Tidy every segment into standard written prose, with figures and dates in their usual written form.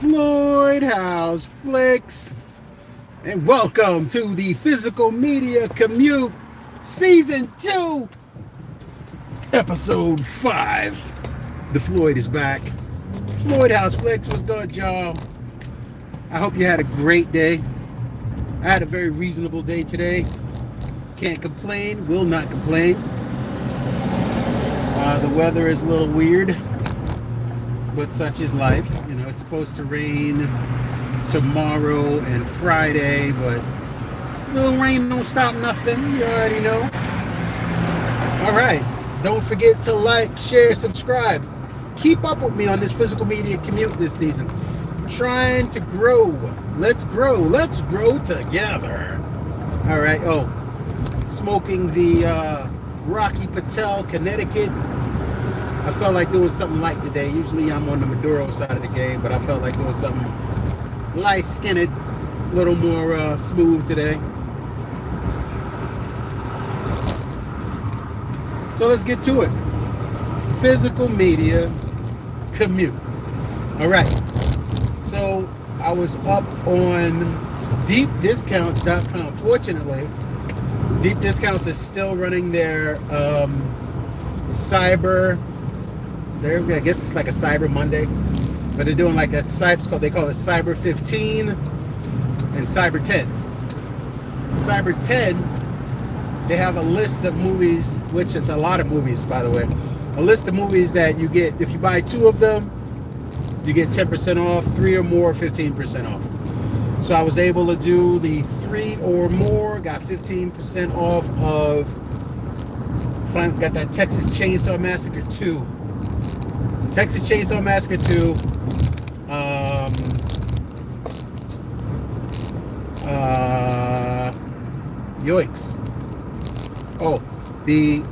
Floyd House Flicks, and welcome to the Physical Media Commute Season 2, Episode 5. The Floyd is back. Floyd House Flicks, what's good, y'all? I hope you had a great day. I had a very reasonable day today. Can't complain, will not complain. The weather is a little weird, but such is life. You know, it's supposed to rain tomorrow and Friday, but little rain don't stop nothing. You already know. All right. Don't forget to like, share, subscribe. Keep up with me on this physical media commute this season. Trying to grow. Let's grow. Let's grow together. All right. Oh, smoking the Rocky Patel, Connecticut. I felt like doing something light today. Usually I'm on the Maduro side of the game, but I felt like doing something light-skinned, a little more smooth today. So let's get to it. Physical media commute. All right. So I was up on deepdiscounts.com. Fortunately, Deep Discounts is still running their cyber. I guess it's like a Cyber Monday, but they're doing like that. They call it Cyber 15 and Cyber 10. Cyber 10, they have a list of movies, which is a lot of movies, by the way. A list of movies that you get if you buy 2 of them, you get 10% off. 3 or more, 15% off. So I was able to do the 3 or more, got 15% off of. Got that Texas Chainsaw Massacre 2. Texas Chainsaw Massacre 2. Yoicks. Oh, the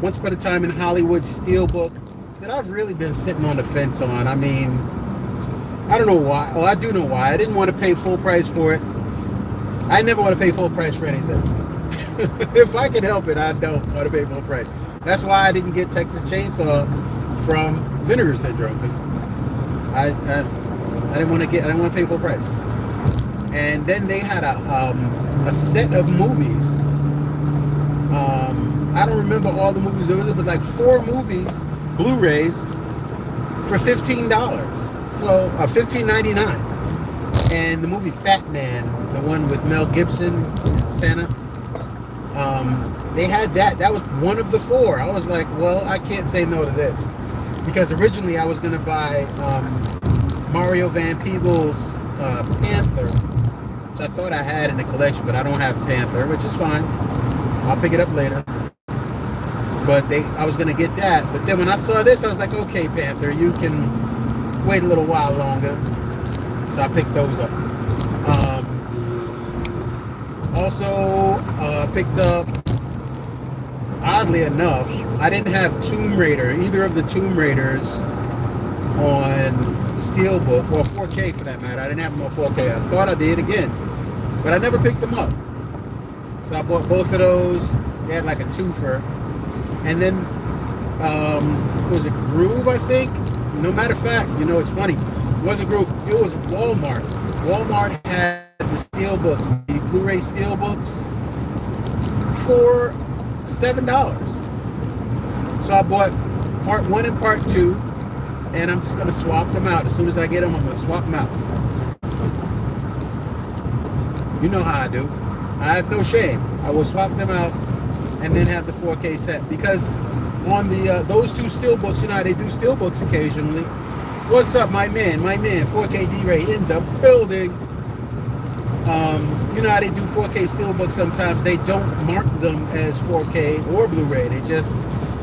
Once Upon a Time in Hollywood Steelbook that I've really been sitting on the fence on. I mean, I don't know why. Oh, I do know why. I didn't want to pay full price for it. I never want to pay full price for anything. If I can help it, I don't want to pay full price. That's why I didn't get Texas Chainsaw from Vinegar Syndrome, because I didn't want to pay full price. And then they had a set of movies. I don't remember all the movies, but like 4 movies, Blu-rays, for $15. So $15.99. And the movie Fat Man, the one with Mel Gibson and Santa. They had that. That was one of the 4. I was like, well, I can't say no to this. Because originally I was going to buy Mario Van Peebles' Panther, which I thought I had in the collection, but I don't have Panther, which is fine. I'll pick it up later. But I was going to get that. But then when I saw this, I was like, okay, Panther, you can wait a little while longer. So I picked those up. Also, picked up, oddly enough, I didn't have Tomb Raider, either of the Tomb Raiders on Steelbook, or 4K for that matter. I didn't have them on 4K. I thought I did again, but I never picked them up. So I bought both of those. They had like a twofer. And then, was it Groove, I think? No matter of fact, you know, it's funny. It wasn't Groove. It was Walmart. Walmart had the Steelbooks, the Blu-ray Steelbooks, for $7. So I bought part 1 and part 2, and I'm just going to swap them out. As soon as I get them, I'm going to swap them out. You know how I do. I have no shame. I will swap them out and then have the 4K set. Because on the those 2 Steelbooks, you know how they do Steelbooks occasionally. What's up, my man? My man, 4K D-Ray in the building. You know how they do 4K Steelbooks sometimes. They don't mark them as 4K or Blu-ray. They just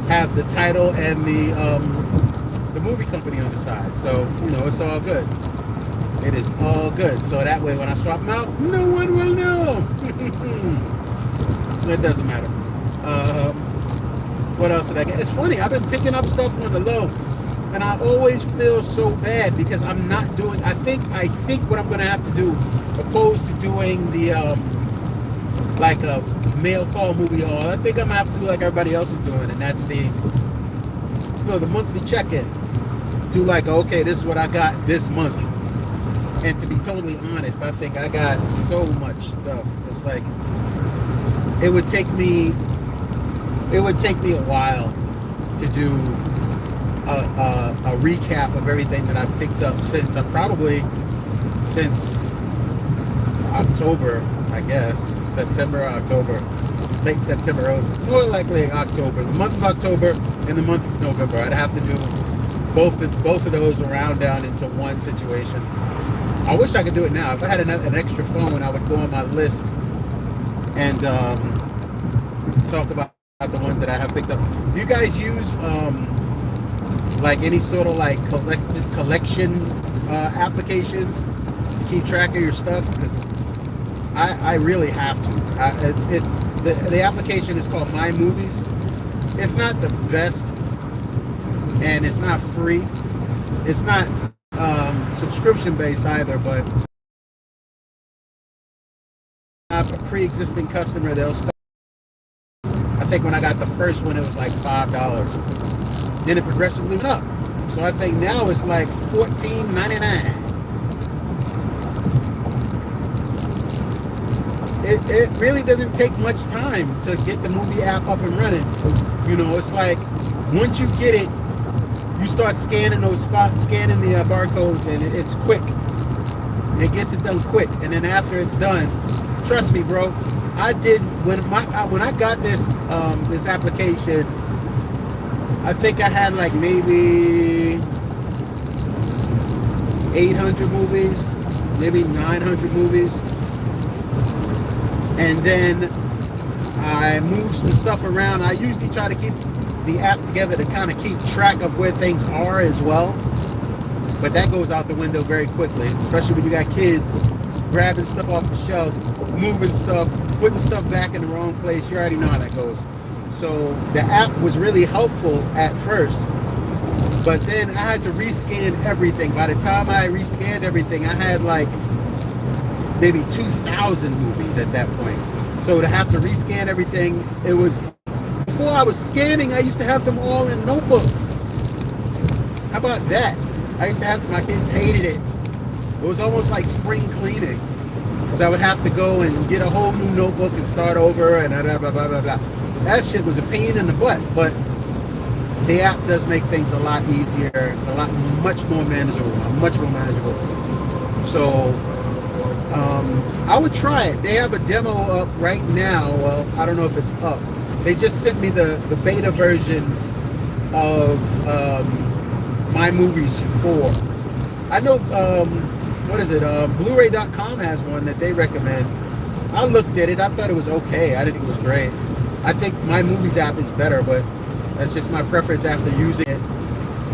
have the title and the movie company on the side. So, you know, it's all good. It is all good. So that way when I swap them out, no one will know. It doesn't matter. What else did I get? It's funny. I've been picking up stuff on the low. And I always feel so bad because I'm not doing. I think what I'm gonna have to do, opposed to doing the like a mail call movie haul, I think I'm gonna have to do like everybody else is doing, and that's the the monthly check-in. Do like, okay, this is what I got this month. And to be totally honest, I think I got so much stuff. It's like it would take me a while to do a recap of everything that I've picked up since since October, I guess, September or October, late September, more likely October, the month of October and the month of November. I'd have to do both of those around down into one situation. I wish I could do it now. If I had an extra phone, I would go on my list and talk about the ones that I have picked up. Do you guys use like any sort of like collection applications to keep track of your stuff? Because I really have to. The application is called My Movies. It's not the best, and it's not free. It's not subscription based either, but I'm a pre-existing customer. They'll start. I think when I got the first one, it was like $5. Then it progressively went up. So I think now it's like $14.99. It really doesn't take much time to get the movie app up and running. You know, it's like once you get it, you start scanning those spots, scanning the barcodes, and it's quick. It gets it done quick, and then after it's done, trust me, bro. I did when I got this this application. I think I had like maybe 800 movies, maybe 900 movies, and then I moved some stuff around. I usually try to keep the app together to kind of keep track of where things are as well, but that goes out the window very quickly, especially when you got kids grabbing stuff off the shelf, moving stuff, putting stuff back in the wrong place. You already know how that goes. So the app was really helpful at first, but then I had to rescan everything. By the time I rescanned everything, I had like maybe 2,000 movies at that point. So to have to rescan everything, it was, before I was scanning, I used to have them all in notebooks. How about that? I used to have, my kids hated it. It was almost like spring cleaning. So I would have to go and get a whole new notebook and start over and blah, blah, blah, blah, blah. That shit was a pain in the butt, but the app does make things a lot easier, much more manageable. So I would try it. They have a demo up right now. Well, I don't know if it's up. They just sent me the beta version of My Movies 4. I know, what is it? Blu-ray.com has one that they recommend. I looked at it. I thought it was okay. I didn't think it was great. I think My Movies app is better, but that's just my preference after using it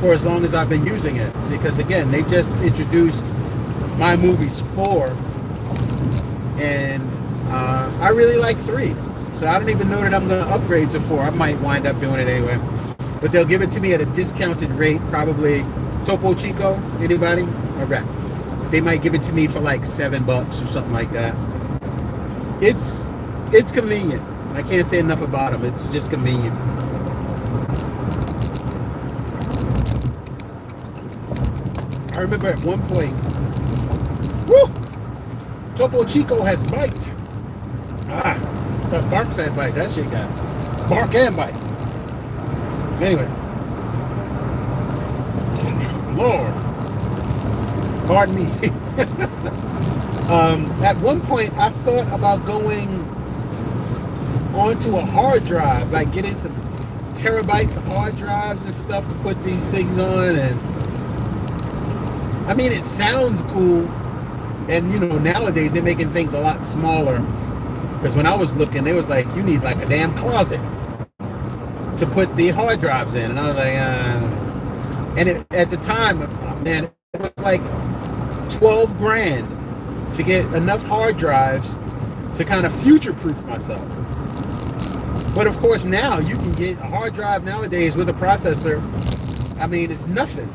for as long as I've been using it. Because again, they just introduced My Movies 4, and I really like 3. So I don't even know that I'm going to upgrade to 4. I might wind up doing it anyway. But they'll give it to me at a discounted rate, probably. Topo Chico, anybody? All right. They might give it to me for like $7 or something like that. It's convenient. I can't say enough about them. It's just convenient. I remember at one point, Topo Chico has bite. That bark said bite. That shit got bark and bite. Anyway, Lord, pardon me. At one point, I thought about going onto a hard drive, like getting some terabytes of hard drives and stuff to put these things on. And I mean, it sounds cool. And you know, nowadays they're making things a lot smaller. Because when I was looking, it was like, you need like a damn closet to put the hard drives in. And I was like, and at the time, man, it was like 12 grand to get enough hard drives to kind of future-proof myself. But of course now, you can get a hard drive nowadays with a processor. I mean, it's nothing.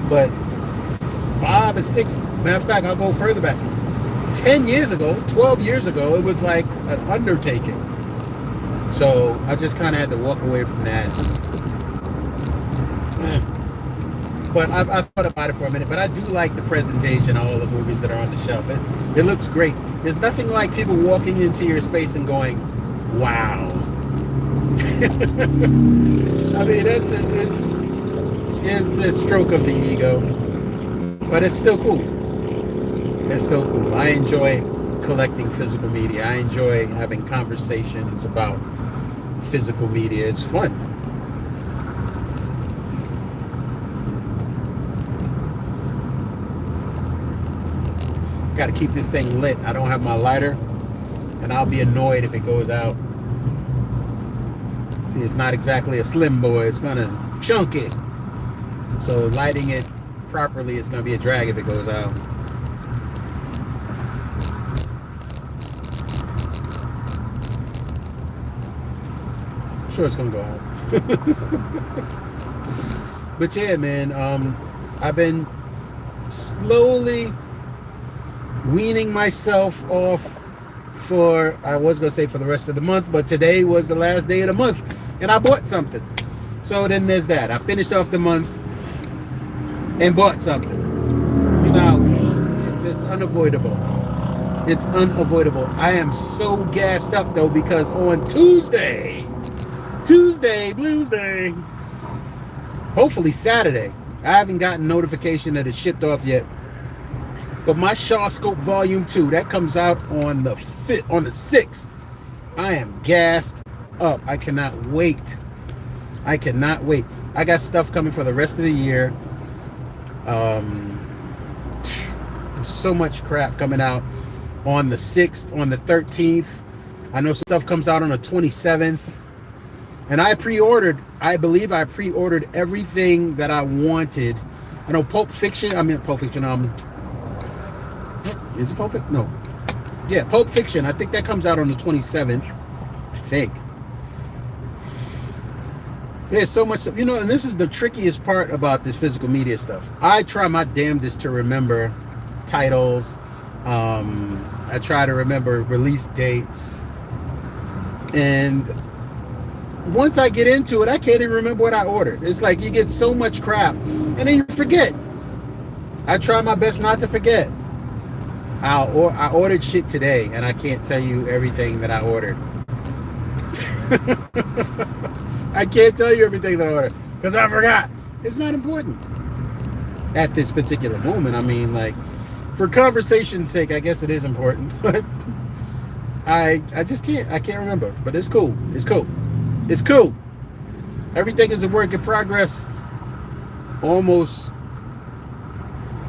But 5 or 6, matter of fact, I'll go further back. 10 years ago, 12 years ago, it was like an undertaking. So I just kind of had to walk away from that. But I thought about it for a minute. But I do like the presentation of all the movies that are on the shelf. It looks great. There's nothing like people walking into your space and going, "Wow." I mean, it's a stroke of the ego, but it's still cool. It's still cool. I enjoy collecting physical media. I enjoy having conversations about physical media. It's fun. Got to keep this thing lit. I don't have my lighter, and I'll be annoyed if it goes out. See, it's not exactly a slim boy. It's kind of chunky. So lighting it properly is going to be a drag if it goes out. I'm sure it's going to go out. But yeah, man, I've been slowly weaning myself off for, I was going to say for the rest of the month, but today was the last day of the month and I bought something. So then there's that. I finished off the month and bought something. You know, it's unavoidable. It's unavoidable. I am so gassed up though, because on Tuesday, Blues Day, hopefully Saturday, I haven't gotten notification that it's shipped off yet, but my Shaw Scope Volume 2, that comes out on the 6th. I am gassed up. I cannot wait. I cannot wait. I got stuff coming for the rest of the year. There's so much crap coming out on the 6th, on the 13th. I know stuff comes out on the 27th. And I believe I pre-ordered everything that I wanted. I know Pulp Fiction, is it Pulp Fiction? No. Yeah, Pulp Fiction. I think that comes out on the 27th. I think. There's so much stuff. You know, and this is the trickiest part about this physical media stuff. I try my damnedest to remember titles. I try to remember release dates. And once I get into it, I can't even remember what I ordered. It's like you get so much crap and then you forget. I try my best not to forget. I ordered shit today and I can't tell you everything that I ordered. I can't tell you everything that I ordered because I forgot. It's not important at this particular moment. I mean, like, for conversation's sake, I guess it is important, but I just can't remember. But it's cool. It's cool. It's cool. Everything is a work in progress. Almost,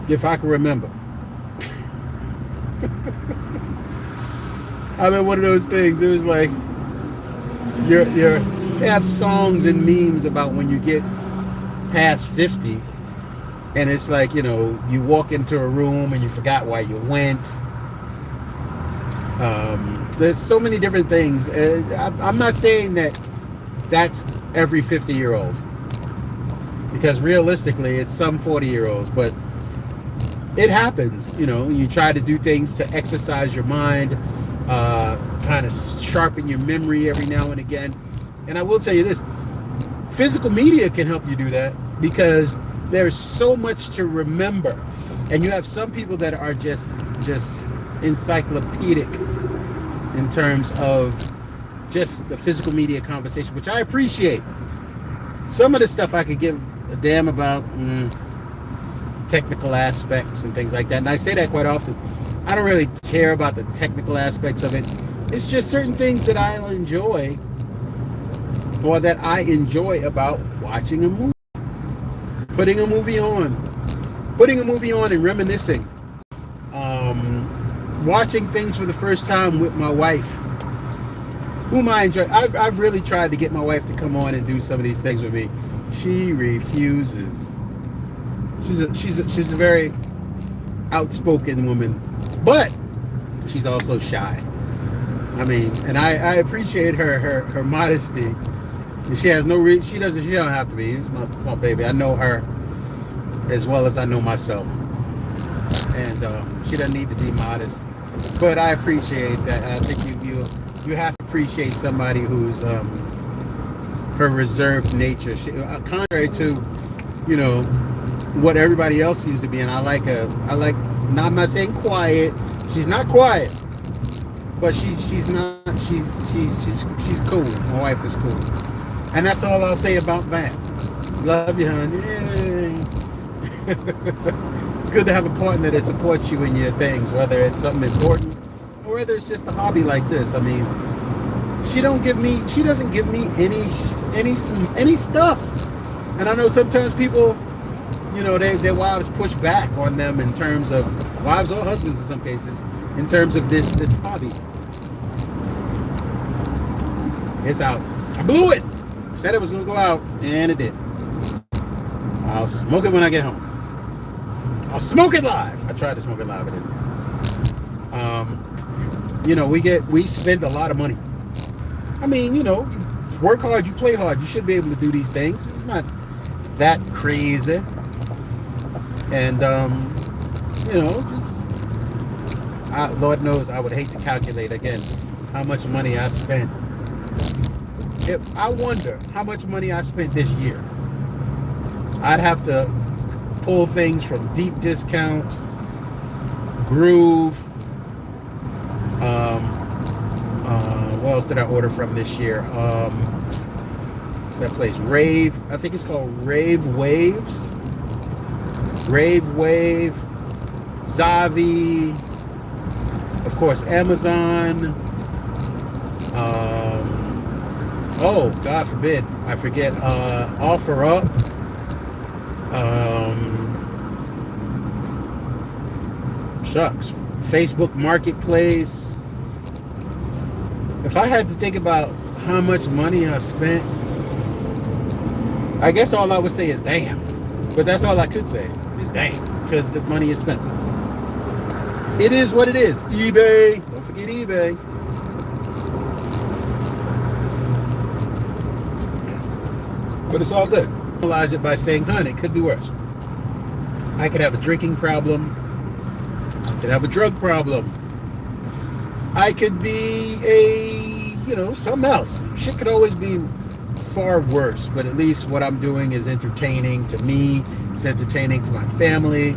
if I can remember. I mean, one of those things. It was like they have songs and memes about when you get past 50, and it's like, you know, you walk into a room and you forgot why you went. There's so many different things. I'm not saying that that's every 50-year-old, because realistically it's some 40-year-olds, but it happens. You know, you try to do things to exercise your mind, kind of sharpen your memory every now and again. And I will tell you this, physical media can help you do that, because there's so much to remember, and you have some people that are just encyclopedic in terms of just the physical media conversation, which I appreciate. Some of the stuff I could give a damn about, technical aspects and things like that. And I say that quite often. I don't really care about the technical aspects of it. It's just certain things that I enjoy, or that I enjoy about watching a movie. Putting a movie on and reminiscing. Watching things for the first time with my wife, whom I enjoy. I've really tried to get my wife to come on and do some of these things with me. She refuses. She's a very outspoken woman, but she's also shy. I mean, and I appreciate her modesty. She has no she don't have to be. It's my baby. I know her as well as I know myself, and she doesn't need to be modest. But I appreciate that. I think you have to appreciate somebody who's her reserved nature. She, contrary to, you know, what everybody else seems to be. And I like. Now, I'm not saying quiet. She's not quiet, but she's not. She's cool. My wife is cool, and that's all I'll say about that. Love you, honey. Yay. It's good to have a partner that supports you in your things, whether it's something important or whether it's just a hobby like this. I mean, she doesn't give me any stuff. And I know sometimes people, you know, their wives push back on them in terms of wives or husbands in some cases, in terms of this hobby. It's out. I blew it. Said it was gonna go out, and it did. I'll smoke it when I get home. I'll smoke it live. I tried to smoke it live, I didn't. You know, we spend a lot of money. I mean, you know, you work hard, you play hard. You should be able to do these things. It's not that crazy. And you know, just Lord knows I would hate to calculate again how much money I spent. If I wonder how much money I spent this year, I'd have to pull things from Deep Discount, Groove. What else did I order from this year? What's that place? Rave. I think it's called Rave Waves. Rave Wave. Zavi. Of course, Amazon. Oh, God forbid, I forget. Offer Up. Shucks. Facebook Marketplace. If I had to think about how much money I spent, I guess all I would say is damn. But that's all I could say is damn, because the money is spent. It is what it is. eBay. Don't forget eBay. But it's all good. Analyze it by saying, honey, it could be worse. I could have a drinking problem. I could have a drug problem. I could be something else. Shit could always be far worse, but at least what I'm doing is entertaining to me. It's entertaining to my family.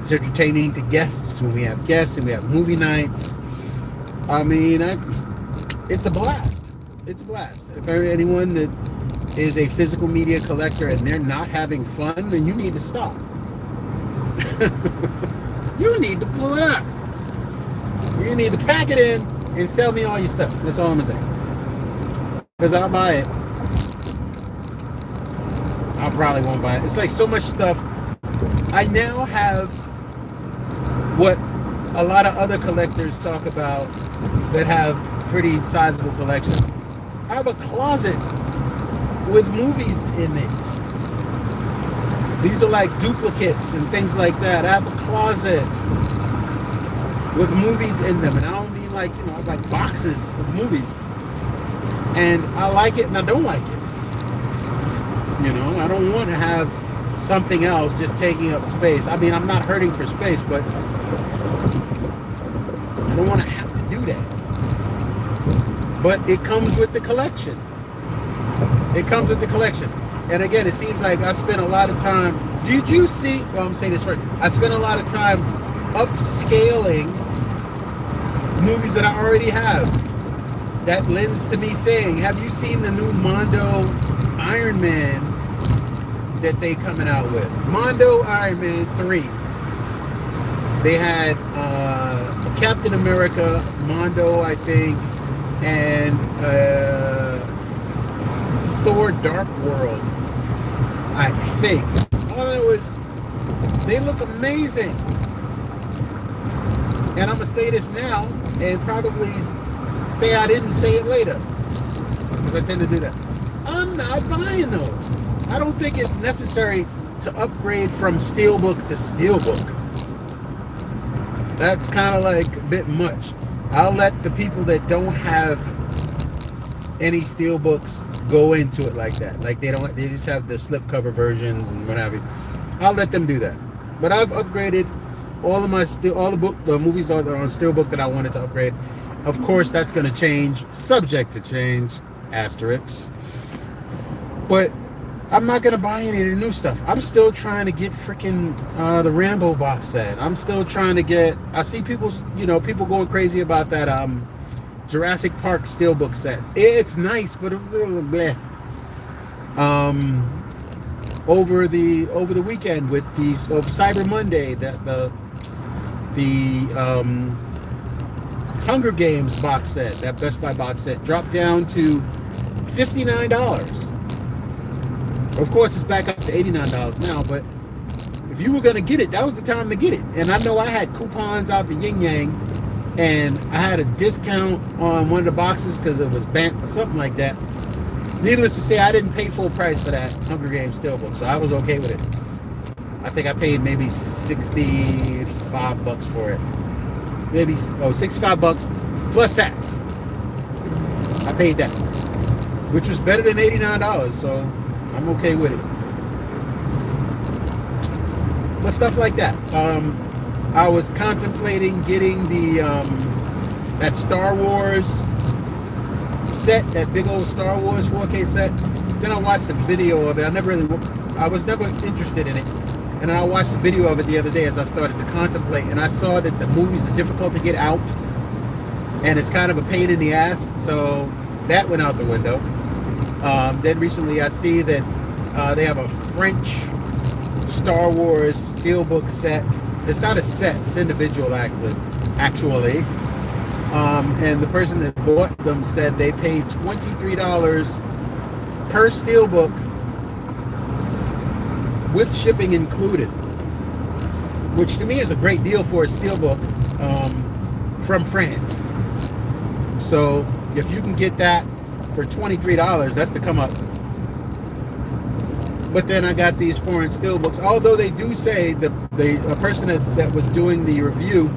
It's entertaining to guests when we have guests and we have movie nights. I mean, it's a blast. It's a blast. If anyone that is a physical media collector and they're not having fun, then you need to stop. You need to pull it up. You need to pack it in and sell me all your stuff. That's all I'm gonna say. Because I'll buy it. I probably won't buy it. It's like so much stuff. I now have what a lot of other collectors talk about that have pretty sizable collections. I have a closet with movies in it. These are like duplicates and things like that. I have a closet with movies in them, and I don't mean like, you know, like boxes of movies. And I like it and I don't like it. You know, I don't want to have something else just taking up space. I mean, I'm not hurting for space, but I don't want to have to do that. But it comes with the collection. It comes with the collection. And again, it seems like I spent a lot of time. Did you see? Well, I'm saying this first. I spent a lot of time upscaling movies that I already have. That lends to me saying, have you seen the new Mondo Iron Man that they coming out with? Mondo Iron Man 3. They had Captain America, Mondo, I think, and Thor Dark World, I think. All I know is they look amazing. And I'm going to say this now and probably say I didn't say it later, because I tend to do that. I'm not buying those. I don't think it's necessary to upgrade from Steelbook to Steelbook. That's kind of like a bit much. I'll let the people that don't have any Steelbooks go into it like that. Like they just have the slipcover versions and what have you. I'll let them do that. But I've upgraded all of my the movies that are on Steelbook that I wanted to upgrade. Of course, that's going to change, subject to change, asterisks. But I'm not gonna buy any of the new stuff. I'm still trying to get freaking the Rambo box set. I'm still trying to get. I see people going crazy about that Jurassic Park steelbook set. It's nice, but a little bit. Over the weekend with these over Cyber Monday, that the Hunger Games box set, that Best Buy box set, dropped down to $59. Of course, it's back up to $89 now, but if you were going to get it, that was the time to get it. And I know I had coupons out the yin yang, and I had a discount on one of the boxes because it was bent or something like that. Needless to say, I didn't pay full price for that Hunger Games steelbook, so I was okay with it. I think I paid maybe $65 for it. Maybe, $65 plus tax. I paid that, which was better than $89, so I'm okay with it. But stuff like that. I was contemplating getting the that Star Wars set, that big old Star Wars 4K set. Then I watched a video of it. I was never interested in it. And I watched a video of it the other day as I started to contemplate, and I saw that the movies are difficult to get out, and it's kind of a pain in the ass. So that went out the window. Then recently I see that they have a French Star Wars steelbook set. It's not a set, it's individual actually. And the person that bought them said they paid $23 per steelbook with shipping included, which to me is a great deal for a steelbook from France. So if you can get that for $23, that's the come up. But then I got these foreign steelbooks, although they do say a person that was doing the review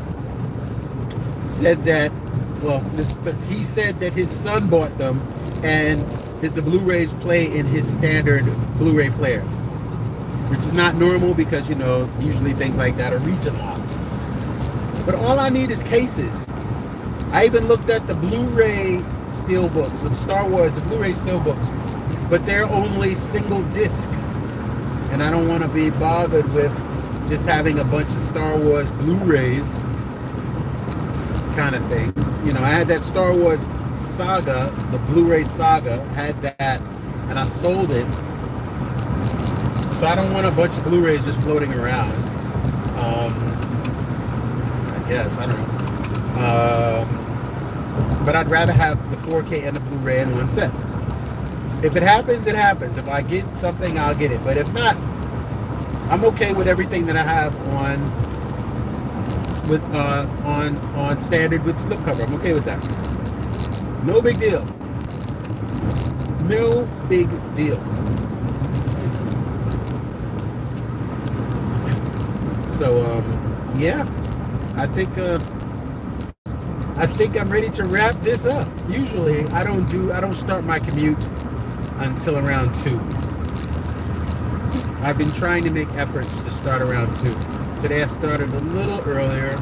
said that, he said that his son bought them and that the Blu-rays play in his standard Blu-ray player, which is not normal because, usually things like that are regionalized. But all I need is cases. I even looked at the Blu-ray steelbooks of Star Wars, the Blu-ray steelbooks, but they're only single disc. And I don't want to be bothered with just having a bunch of Star Wars Blu-rays kind of thing. I had that Star Wars saga, the Blu-ray saga, I had that, and I sold it. So I don't want a bunch of Blu-rays just floating around. I guess, I don't know. But I'd rather have the 4K and the Blu-ray in one set. If it happens, it happens. If I get something, I'll get it. But if not, I'm okay with everything that I have on standard with slipcover. I'm okay with that. No big deal. No big deal. So yeah, I think I'm ready to wrap this up. Usually I don't start my commute until around 2. I've been trying to make efforts to start around 2. Today I started a little earlier,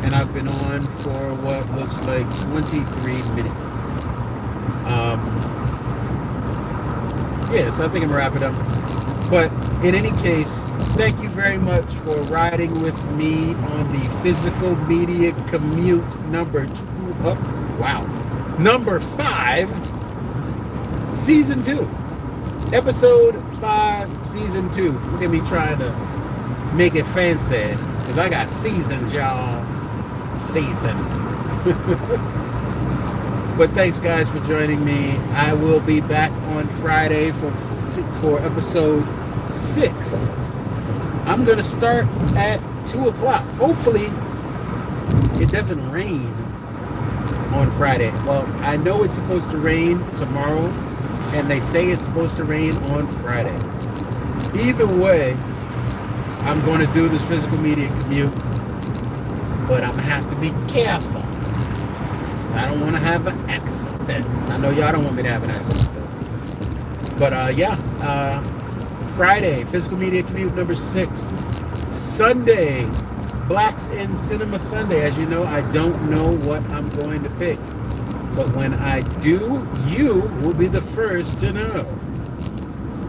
and I've been on for what looks like 23 minutes. Yeah, so I think I'm wrapping up. But in any case, thank you very much for riding with me on the Physical Media Commute number 5, season 2, episode 5, season 2. Look at me trying to make it fancy, because I got seasons, y'all. Seasons. But thanks, guys, for joining me. I will be back on Friday for episode 6. I'm going to start at 2 o'clock. Hopefully, it doesn't rain on Friday. Well, I know it's supposed to rain tomorrow, and they say it's supposed to rain on Friday. Either way, I'm going to do this Physical Media Commute, but I'm going to have to be careful. I don't want to have an accident. I know y'all don't want me to have an accident. So. But Friday, Physical Media Commute number 6. Sunday, Blacks in Cinema Sunday. As you know, I don't know what I'm going to pick. But when I do, you will be the first to know.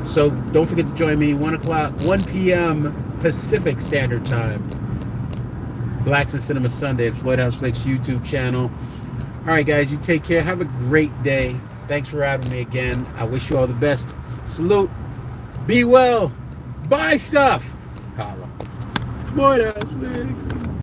So don't forget to join me 1 p.m. Pacific Standard Time. Blacks in Cinema Sunday at Floyd House Flicks YouTube channel. All right, guys, you take care. Have a great day. Thanks for having me again. I wish you all the best. Salute. Be well. Buy stuff. Holla. Floyd House Flicks.